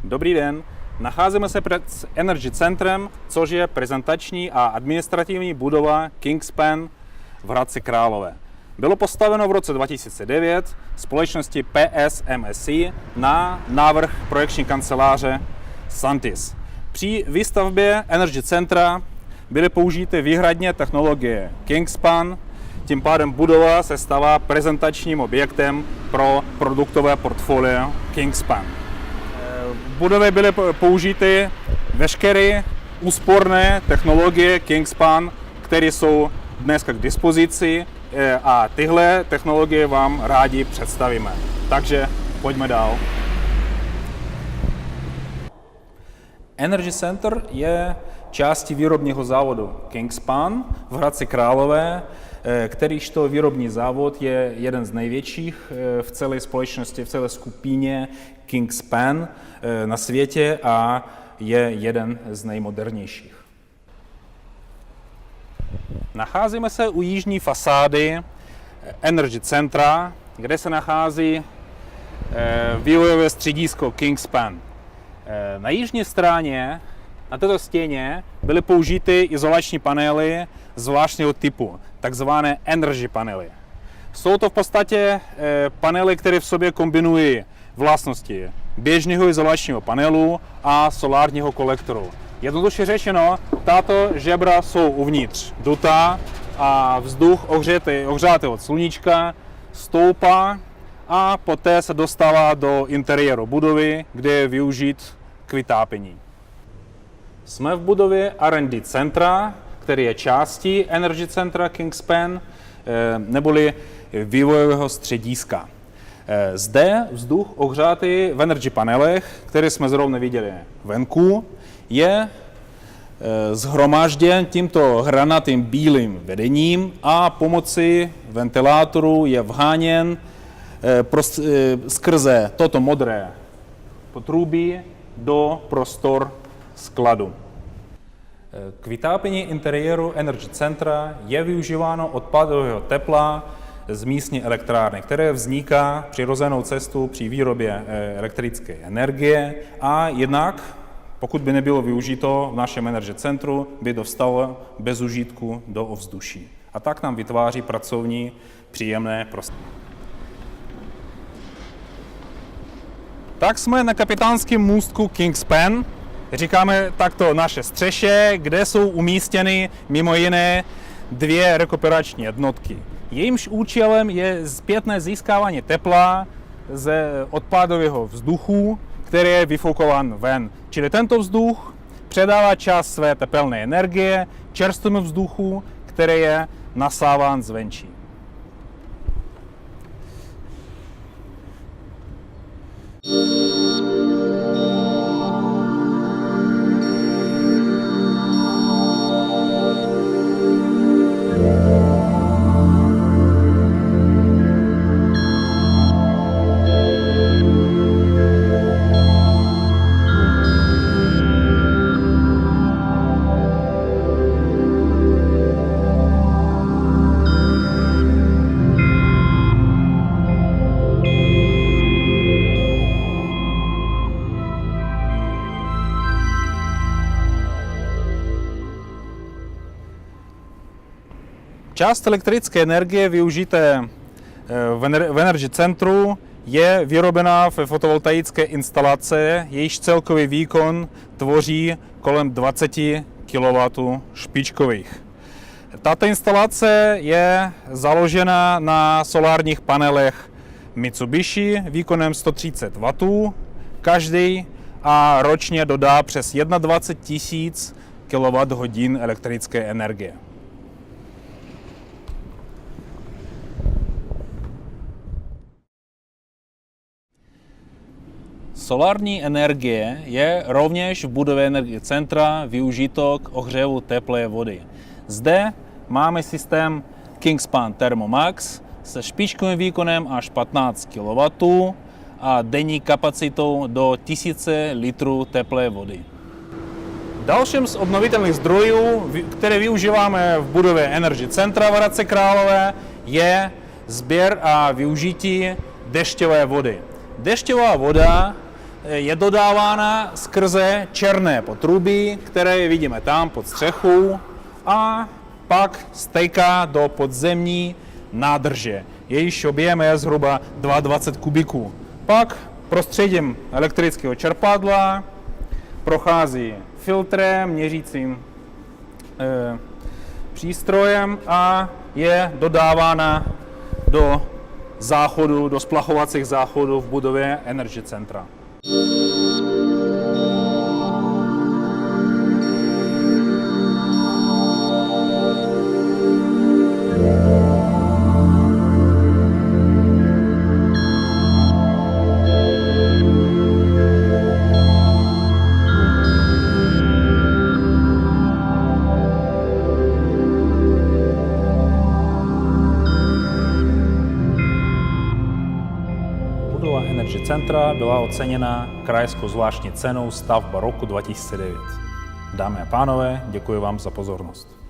Dobrý den. Nacházíme se před Energy Centrem, což je prezentační a administrativní budova Kingspan v Hradci Králové. Bylo postaveno v roce 2009 společností PSMSI na návrh projekční kanceláře Santis. Při výstavbě Energy Centra byly použity výhradně technologie Kingspan, tím pádem budova se stává prezentačním objektem pro produktové portfolio Kingspan. V budově byly použity veškeré úsporné technologie Kingspan, které jsou dnes k dispozici, a tyhle technologie vám rádi představíme. Takže pojďme dál. Energy Center je částí výrobního závodu Kingspan v Hradci Králové, kterýžto výrobní závod je jeden z největších v celé společnosti, v celé skupině Kingspan na světě a je jeden z nejmodernějších. Nacházíme se u jižní fasády Energy Centra, kde se nachází vývojové středisko Kingspan. Na jižní straně, na této stěně, byly použity izolační panely zvláštního typu, takzvané energy panely. Jsou to v podstatě panely, které v sobě kombinují vlastnosti běžného izolačního panelu a solárního kolektoru. Jednoduše řečeno, tato žebra jsou uvnitř dutá a vzduch ohřátý od sluníčka stoupá a poté se dostává do interiéru budovy, kde je využit k vytápění. Jsme v budově R&D centra, který je částí Energy Centra Kingspan, neboli vývojového střediska. Zde vzduch ohřátý v energy panelech, které jsme zrovna viděli venku, je shromážděn tímto hranatým bílým vedením a pomocí ventilátoru je vháněn skrze toto modré potrubí do prostor skladu. K vytápění interiéru Energy Centra je využíváno odpadového tepla z místní elektrárny, které vzniká přirozenou cestou při výrobě elektrické energie a jednak, pokud by nebylo využito v našem Energy Centru, by dostalo bez užitku do ovzduší. A tak nám vytváří pracovní příjemné prostředí. Tak jsme na kapitánském můstku Kingspan. Říkáme takto naše střeše, kde jsou umístěny mimo jiné dvě rekuperační jednotky. Jejímž účelem je zpětné získávání tepla z odpadového vzduchu, který je vyfoukován ven. Čili tento vzduch předává část své tepelné energie čerstvému vzduchu, který je nasáván zvenčí. Část elektrické energie využité v Energy Centru je vyrobena ve fotovoltaické instalace, jejíž celkový výkon tvoří kolem 20 kW špičkových. Tato instalace je založena na solárních panelech Mitsubishi výkonem 130 W každý a ročně dodá přes 21 000 kWh elektrické energie. Solární energie je rovněž v budově Energy Centra využito k ohřevu teplé vody. Zde máme systém Kingspan Thermomax se špičkovým výkonem až 15 kW a denní kapacitou do 1000 litrů teplé vody. Dalším z obnovitelných zdrojů, které využíváme v budově Energy Centra v Hradci Králové, je sběr a využití dešťové vody. Dešťová voda je dodávána skrze černé potrubí, které vidíme tam pod střechou, a pak stéká do podzemní nádrže. Jejíž objem je zhruba 22 kubíků. Pak prostředím elektrického čerpadla prochází filtrem, měřícím přístrojem a je dodávána do záchodu, do splachovacích záchodů v budově Energy Centra. Budova Energy Centra byla oceněna krajskou zvláštní cenou Stavba roku 2009. Dámy a pánové, děkuji vám za pozornost.